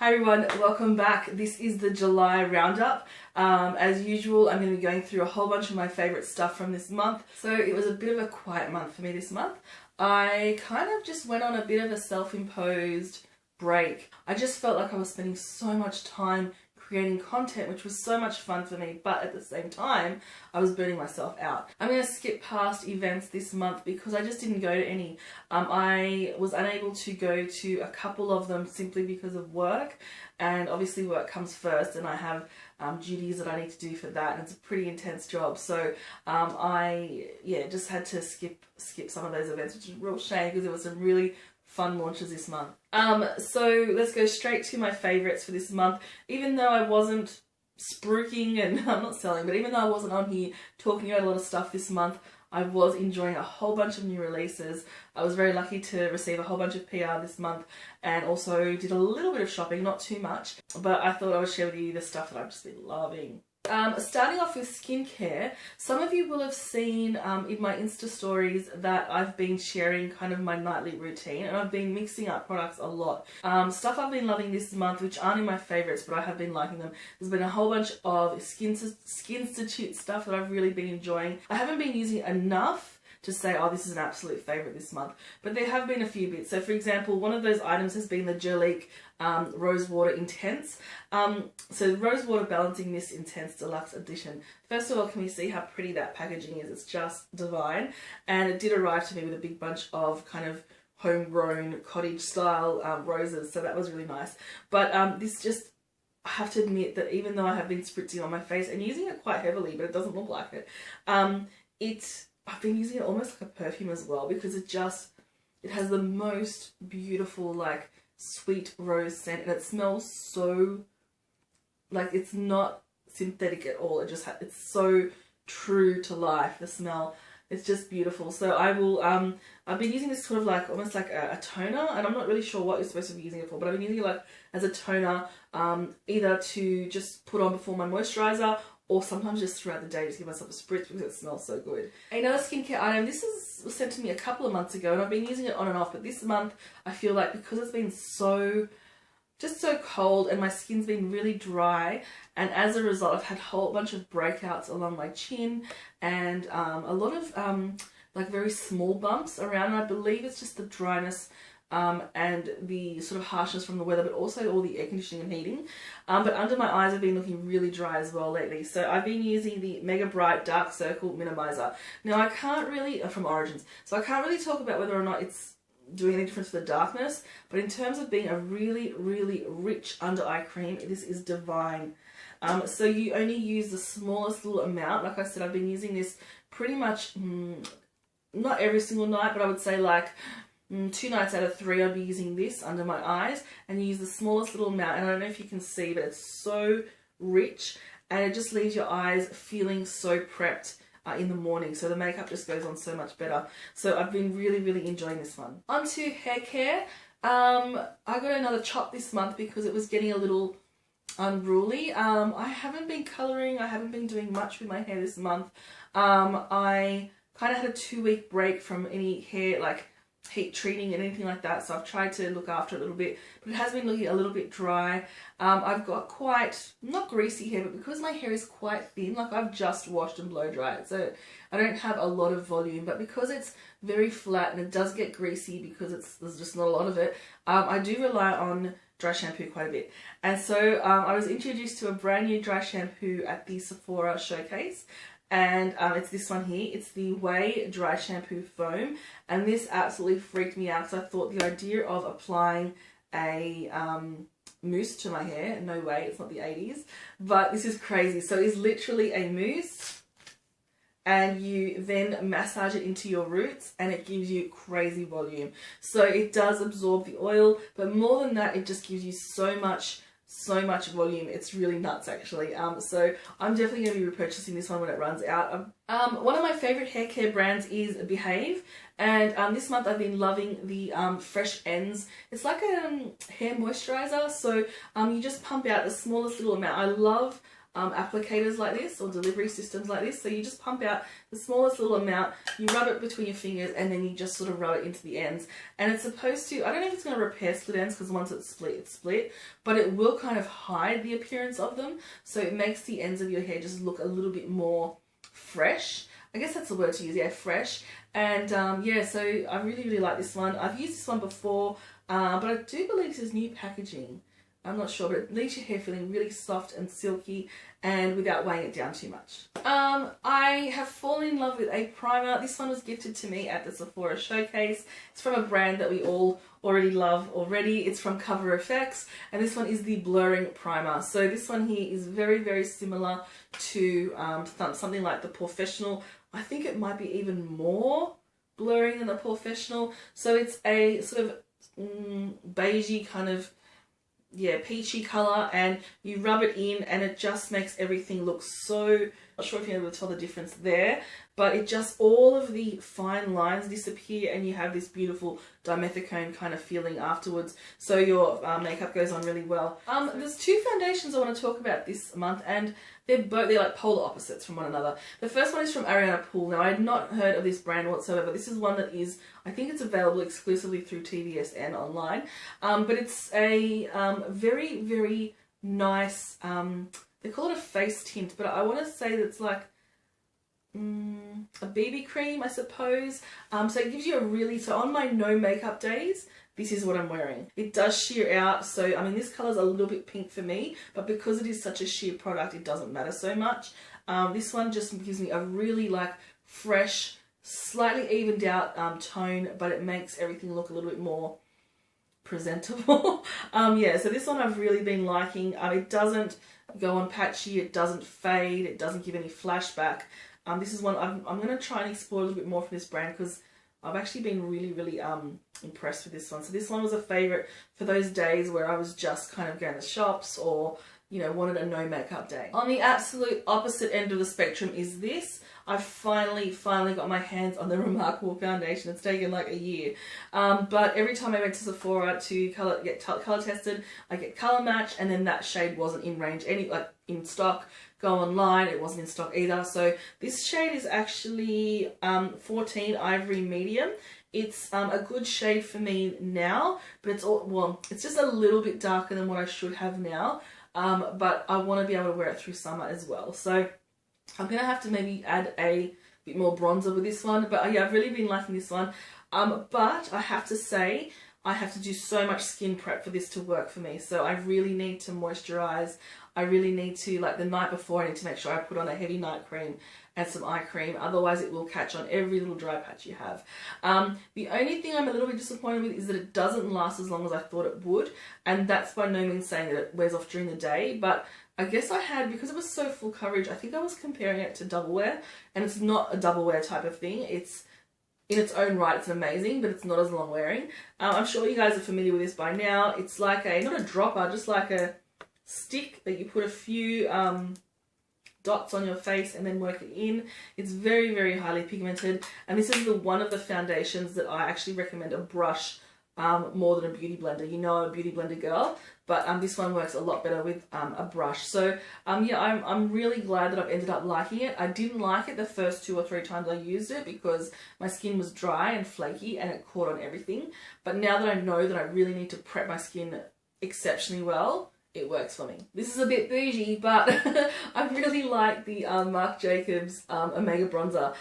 Hi everyone, welcome back. This is the July roundup. As usual, I'm going to be going through a whole bunch of my favourite stuff from this month. So it was a bit of a quiet month for me this month. I kind of just went on a bit of a self-imposed break. I just felt like I was spending so much time creating content, which was so much fun for me, but at the same time I was burning myself out. I'm going to skip past events this month because I just didn't go to any. I was unable to go to a couple of them simply because of work, and obviously work comes first, and I have duties that I need to do for that, and it's a pretty intense job. So I just had to skip some of those events, which is a real shame because there was some really fun launches this month. So let's go straight to my favourites for this month. Even though I wasn't spruiking and I'm not selling, but even though I wasn't on here talking about a lot of stuff this month, I was enjoying a whole bunch of new releases. I was very lucky to receive a whole bunch of PR this month, and also did a little bit of shopping, not too much, but I thought I would share with you the stuff that I've just been loving. Starting off with skincare, some of you will have seen in my Insta stories that I've been sharing kind of my nightly routine, and I've been mixing up products a lot. Stuff I've been loving this month, which aren't in my favourites, but I have been liking them. There's been a whole bunch of Skinstitute stuff that I've really been enjoying. I haven't been using it enough to say, oh, this is an absolute favourite this month, but there have been a few bits. So for example, one of those items has been the Gelique Rose Water Intense. So Rose Water Balancing Mist Intense Deluxe Edition. First of all, can we see how pretty that packaging is? It's just divine, and it did arrive to me with a big bunch of kind of homegrown cottage style roses, so that was really nice. But this just, I have to admit that even though I have been spritzing on my face and using it quite heavily, but it doesn't look like it, I've been using it almost like a perfume as well, because it has the most beautiful, like, sweet rose scent, and it smells so, like, it's not synthetic at all. It's so true to life, the smell. It's just beautiful. So I've been using this sort of like, almost like a toner, and I'm not really sure what you're supposed to be using it for, but I've been using it like as a toner, either to just put on before my moisturizer, or sometimes just throughout the day, just give myself a spritz because it smells so good. Another skincare item, this was sent to me a couple of months ago, and I've been using it on and off, but this month I feel like because it's been just so cold and my skin's been really dry, and as a result I've had a whole bunch of breakouts along my chin, and a lot of like very small bumps around, and I believe it's just the dryness and the sort of harshness from the weather, but also all the air conditioning and heating. But under my eyes have been looking really dry as well lately. So I've been using the Mega Bright Dark Circle Minimizer. Now I can't really, from Origins, so I can't really talk about whether or not it's doing any difference for the darkness, but in terms of being a really, really rich under eye cream, this is divine. So you only use the smallest little amount. Like I said, I've been using this pretty much, not every single night, but I would say like 2 nights out of 3 I'll be using this under my eyes, and use the smallest little amount, and I don't know if you can see, but it's so rich, and it just leaves your eyes feeling so prepped in the morning, so the makeup just goes on so much better. So I've been really, really enjoying this one. On to hair care. I got another chop this month because it was getting a little unruly. I haven't been colouring, I haven't been doing much with my hair this month. I kind of had a 2-week break from any hair, like heat treating and anything like that, so I've tried to look after it a little bit, but it has been looking a little bit dry. I've got quite, not greasy hair, but because my hair is quite thin, like I've just washed and blow dried, so I don't have a lot of volume, but because it's very flat and it does get greasy because there's just not a lot of it, I do rely on dry shampoo quite a bit. And so I was introduced to a brand new dry shampoo at the Sephora showcase, and it's this one here. It's the Way Dry Shampoo Foam, and this absolutely freaked me out because I thought the idea of applying a mousse to my hair, no way, it's not the 80s, but this is crazy. So it's literally a mousse, and you then massage it into your roots, and it gives you crazy volume. So it does absorb the oil, but more than that, it just gives you so much volume. It's really nuts actually. So I'm definitely going to be repurchasing this one when it runs out. One of my favourite hair care brands is Behave, and this month I've been loving the Fresh Ends. It's like a hair moisturiser, so you just pump out the smallest little amount. I love applicators like this, or delivery systems like this. So you just pump out the smallest little amount, you rub it between your fingers, and then you just sort of rub it into the ends. And it's supposed to, I don't know if it's going to repair split ends, because once it's split, but it will kind of hide the appearance of them. So it makes the ends of your hair just look a little bit more fresh. I guess that's the word to use, yeah, fresh. And yeah, so I really, really like this one. I've used this one before, but I do believe this is new packaging. I'm not sure, but it leaves your hair feeling really soft and silky and without weighing it down too much. I have fallen in love with a primer. This one was gifted to me at the Sephora showcase. It's from a brand that we all already love already. It's from Cover FX, and this one is the blurring primer. So this one here is very, very similar to something like the Professional. I think it might be even more blurring than the Professional. So it's a sort of beigey kind of, yeah, peachy colour, and you rub it in and it just makes everything look so, not sure if you're able to tell the difference there, but it just, all of the fine lines disappear and you have this beautiful dimethicone kind of feeling afterwards. So your makeup goes on really well. There's two foundations I want to talk about this month, and they're like polar opposites from one another. The first one is from Ariana Poole. Now, I had not heard of this brand whatsoever. This is one that is, I think it's available exclusively through TVSN online. But it's a very, very nice, they call it a face tint, but I want to say that it's like a BB cream, I suppose. So it gives you a really, so on my no makeup days, this is what I'm wearing. It does sheer out, so I mean this colour's a little bit pink for me, but because it is such a sheer product, it doesn't matter so much. This one just gives me a really like fresh, slightly evened out tone, but it makes everything look a little bit more presentable. Yeah, so this one I've really been liking. It doesn't go on patchy, it doesn't fade, it doesn't give any flashback. This is one I'm going to try and explore a little bit more from this brand, because I've actually been really, really impressed with this one. So this one was a favourite for those days where I was just kind of going to shops, or, you know, wanted a no makeup day. On the absolute opposite end of the spectrum is this. I've finally got my hands on the Remarkable foundation. It's taken like a year. But every time I went to Sephora to get colour tested, I get colour match, and then that shade wasn't in range, in stock. Go online, it wasn't in stock either. So this shade is actually 14 Ivory Medium. It's a good shade for me now, but it's all, well, it's just a little bit darker than what I should have now. But I want to be able to wear it through summer as well. So I'm going to have to maybe add a bit more bronzer with this one. But yeah, I've really been liking this one. But I have to say, I have to do so much skin prep for this to work for me. So I really need to moisturize. I really need to, like the night before, I need to make sure I put on a heavy night cream and some eye cream. Otherwise it will catch on every little dry patch you have. The only thing I'm a little bit disappointed with is that it doesn't last as long as I thought it would. And that's by no means saying that it wears off during the day. But I guess I had, because it was so full coverage, I think I was comparing it to double wear. And it's not a double wear type of thing. It's, in its own right, it's amazing, but it's not as long wearing. I'm sure you guys are familiar with this by now. It's like a, not a dropper, just like a stick that you put a few dots on your face and then work it in. It's very, very highly pigmented, and this is one of the foundations that I actually recommend a brush more than a beauty blender. You know I'm a beauty blender girl, but this one works a lot better with a brush. So yeah, I'm really glad that I've ended up liking it. I didn't like it the first 2 or 3 times I used it because my skin was dry and flaky and it caught on everything. But now that I know that I really need to prep my skin exceptionally well, it works for me. This is a bit bougie, but I really like the Marc Jacobs Omega Bronzer.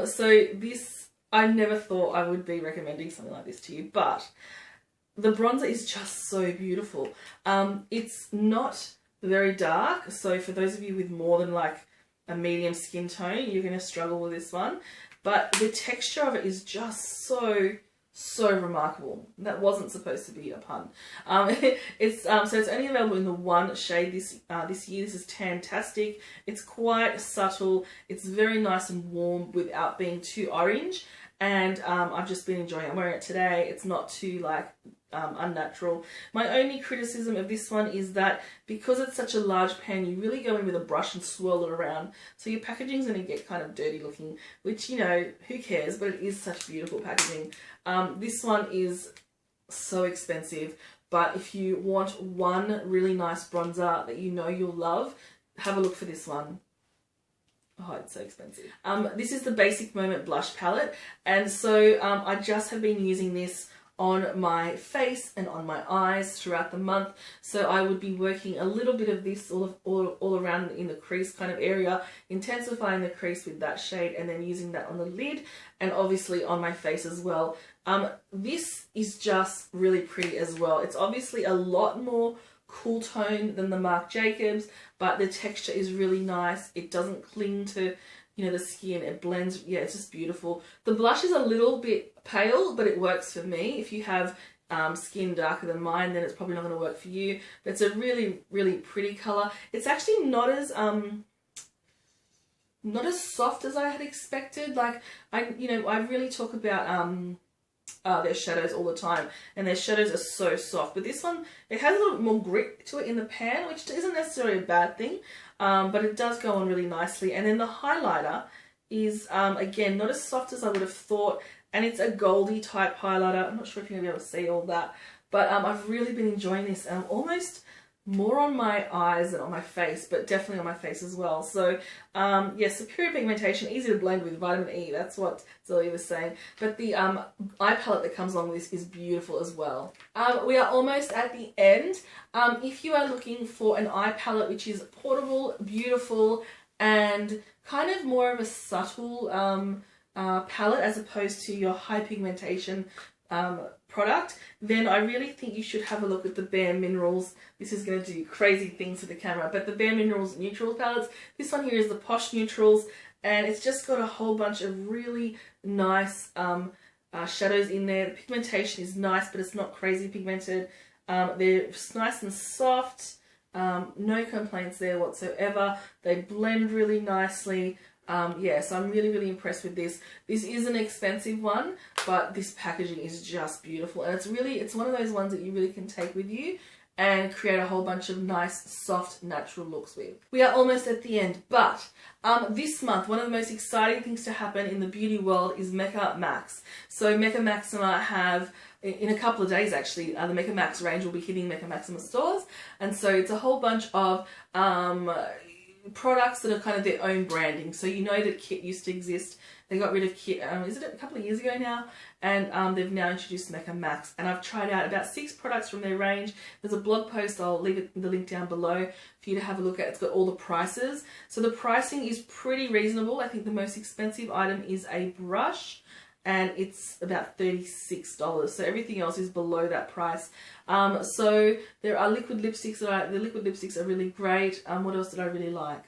So this, I never thought I would be recommending something like this to you, but the bronzer is just so beautiful. It's not very dark, so for those of you with more than like a medium skin tone, you're going to struggle with this one. But the texture of it is just so remarkable. That wasn't supposed to be a pun. So it's only available in the one shade this year. This is Tantastic. It's quite subtle. It's very nice and warm without being too orange. And I've just been enjoying it. I'm wearing it today. It's not too like unnatural. My only criticism of this one is that because it's such a large pan, you really go in with a brush and swirl it around. So your packaging's going to get kind of dirty looking, which, you know, who cares? But it is such beautiful packaging. This one is so expensive, but if you want one really nice bronzer that you know you'll love, have a look for this one. Oh, it's so expensive. This is the Basic Moment Blush Palette, and so I just have been using this on my face and on my eyes throughout the month. So I would be working a little bit of this all around in the crease kind of area, intensifying the crease with that shade, and then using that on the lid and obviously on my face as well. This is just really pretty as well. It's obviously a lot more cool tone than the Marc Jacobs, but the texture is really nice. It doesn't cling to, you know, the skin. It blends. Yeah, it's just beautiful. The blush is a little bit pale, but it works for me. If you have skin darker than mine, then it's probably not going to work for you. But it's a really, really pretty color. It's actually not as soft as I had expected. Like I really talk about their shadows all the time, and their shadows are so soft, but this one, it has a little bit more grit to it in the pan, which isn't necessarily a bad thing, but it does go on really nicely. And then the highlighter is again not as soft as I would have thought, and it's a goldy type highlighter. I'm not sure if you're gonna be able to see all that, but I've really been enjoying this, almost more on my eyes than on my face, but definitely on my face as well. So yeah, superior pigmentation, easy to blend with vitamin E. That's what Zoe was saying. But the eye palette that comes along with this is beautiful as well. We are almost at the end. If you are looking for an eye palette which is portable, beautiful, and kind of more of a subtle palette as opposed to your high pigmentation product, then I really think you should have a look at the Bare Minerals. This is going to do crazy things to the camera, but the Bare Minerals Neutrals palettes. This one here is the Posh Neutrals, and it's just got a whole bunch of really nice shadows in there. The pigmentation is nice, but it's not crazy pigmented. They're nice and soft. No complaints there whatsoever. They blend really nicely. Yeah, so I'm really, really impressed with this. This is an expensive one, but this packaging is just beautiful. And it's one of those ones that you really can take with you and create a whole bunch of nice, soft, natural looks with. We are almost at the end, but this month, one of the most exciting things to happen in the beauty world is Mecca Max. So Mecca Maxima have, in a couple of days actually, the Mecca Max range will be hitting Mecca Maxima stores. And so it's a whole bunch of products that are kind of their own branding. So you know that Kit used to exist. They got rid of Kit, is it a couple of years ago now? And they've now introduced Mecca Max. And I've tried out about 6 products from their range. There's a blog post, I'll leave the link down below for you to have a look at. It's got all the prices. So the pricing is pretty reasonable. I think the most expensive item is a brush, and it's about $36. So everything else is below that price. So there are liquid lipsticks the liquid lipsticks are really great. What else did I really like?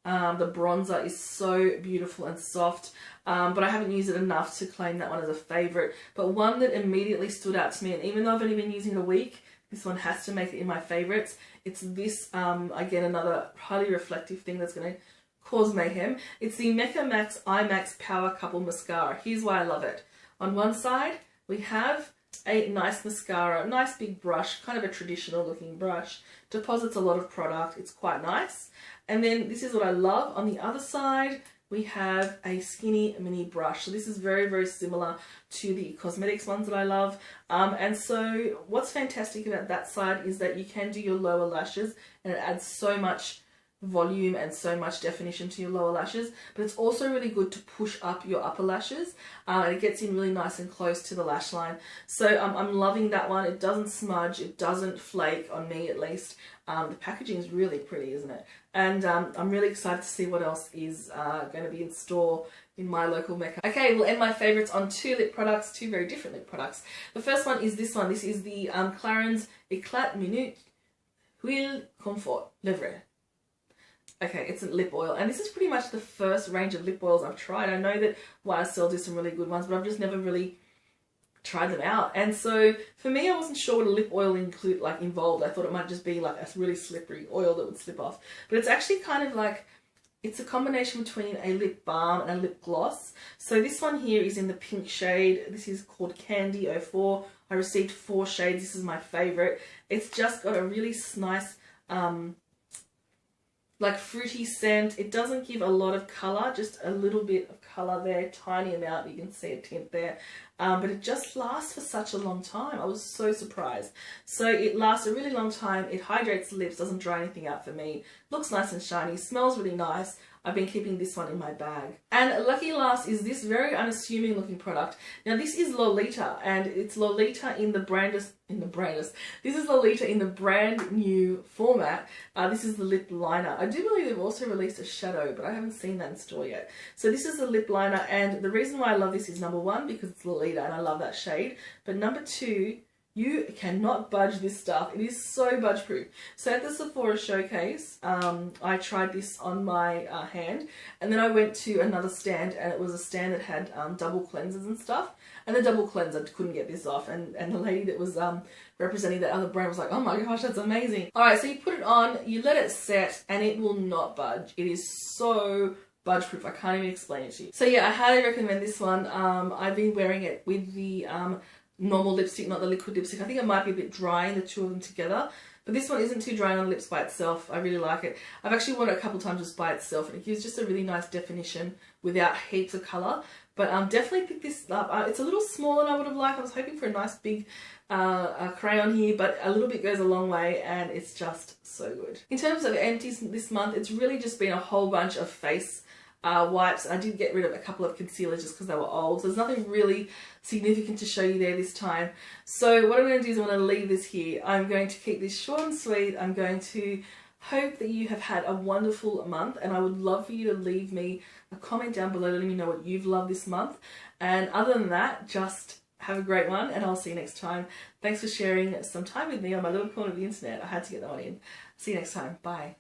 The bronzer is so beautiful and soft, but I haven't used it enough to claim that one as a favorite. But one that immediately stood out to me, and even though I've only been using it a week, this one has to make it in my favorites. It's this, again, another highly reflective thing that's going to cause mayhem. It's the Mecca Max IMAX Power Couple Mascara. Here's why I love it. On one side, we have a nice mascara, nice big brush, kind of a traditional looking brush. Deposits a lot of product. It's quite nice. And then this is what I love. On the other side, we have a skinny mini brush. So this is very, very similar to the cosmetics ones that I love. And so what's fantastic about that side is that you can do your lower lashes, and it adds so much volume and so much definition to your lower lashes, but it's also really good to push up your upper lashes, and it gets in really nice and close to the lash line. So I'm loving that one. It doesn't smudge, it doesn't flake, on me at least. The packaging is really pretty, isn't it? And I'm really excited to see what else is going to be in store in my local Mecca. Okay, we'll end my favourites on 2 lip products, 2 very different lip products. The first one is this one. This is the Clarins Eclat Minute Huile Comfort Levre. Okay, it's a lip oil, and this is pretty much the first range of lip oils I've tried. I know that YSL do some really good ones, but I've just never really tried them out. And so for me, I wasn't sure what a lip oil involved. I thought it might just be like a really slippery oil that would slip off. But it's actually kind of like, it's a combination between a lip balm and a lip gloss. So this one here is in the pink shade. This is called Candy 04. I received 4 shades. This is my favourite. It's just got a really nice like fruity scent. It doesn't give a lot of colour, just a little bit of colour there, tiny amount. You can see a tint there. but it just lasts for such a long time. I was so surprised. So it lasts a really long time. It hydrates the lips, doesn't dry anything out for me. Looks nice and shiny, smells really nice. I've been keeping this one in my bag. And lucky last is this very unassuming looking product. Now this is Lolita, and it's Lolita in the this is Lolita in the brand new format. This is the lip liner. I do believe they've also released a shadow, but I haven't seen that in store yet. So this is the lip liner, and the reason why I love this is number one, because it's Lolita and I love that shade. But number two, you cannot budge this stuff. It is so budge proof. So at the Sephora showcase, I tried this on my hand, and then I went to another stand, and it was a stand that had double cleansers and stuff. And the double cleanser couldn't get this off, and the lady that was representing that other brand was like, oh my gosh, that's amazing. Alright, so you put it on, you let it set, and it will not budge. It is so budge proof, I can't even explain it to you. So yeah, I highly recommend this one. I've been wearing it with the normal lipstick, not the liquid lipstick. I think it might be a bit drying, the two of them together. But this one isn't too dry on the lips by itself. I really like it. I've actually worn it a couple times just by itself, and it gives just a really nice definition without heaps of colour. But definitely pick this up. It's a little smaller than I would have liked. I was hoping for a nice big crayon here, but a little bit goes a long way, and it's just so good. In terms of empties this month, it's really just been a whole bunch of face wipes. I did get rid of a couple of concealers just because they were old. So there's nothing really significant to show you there this time. So what I'm going to do is I'm going to leave this here. I'm going to keep this short and sweet. I'm going to hope that you have had a wonderful month, and I would love for you to leave me a comment down below letting me know what you've loved this month. And other than that, just have a great one, and I'll see you next time. Thanks for sharing some time with me on my little corner of the internet. I had to get that one in. See you next time. Bye.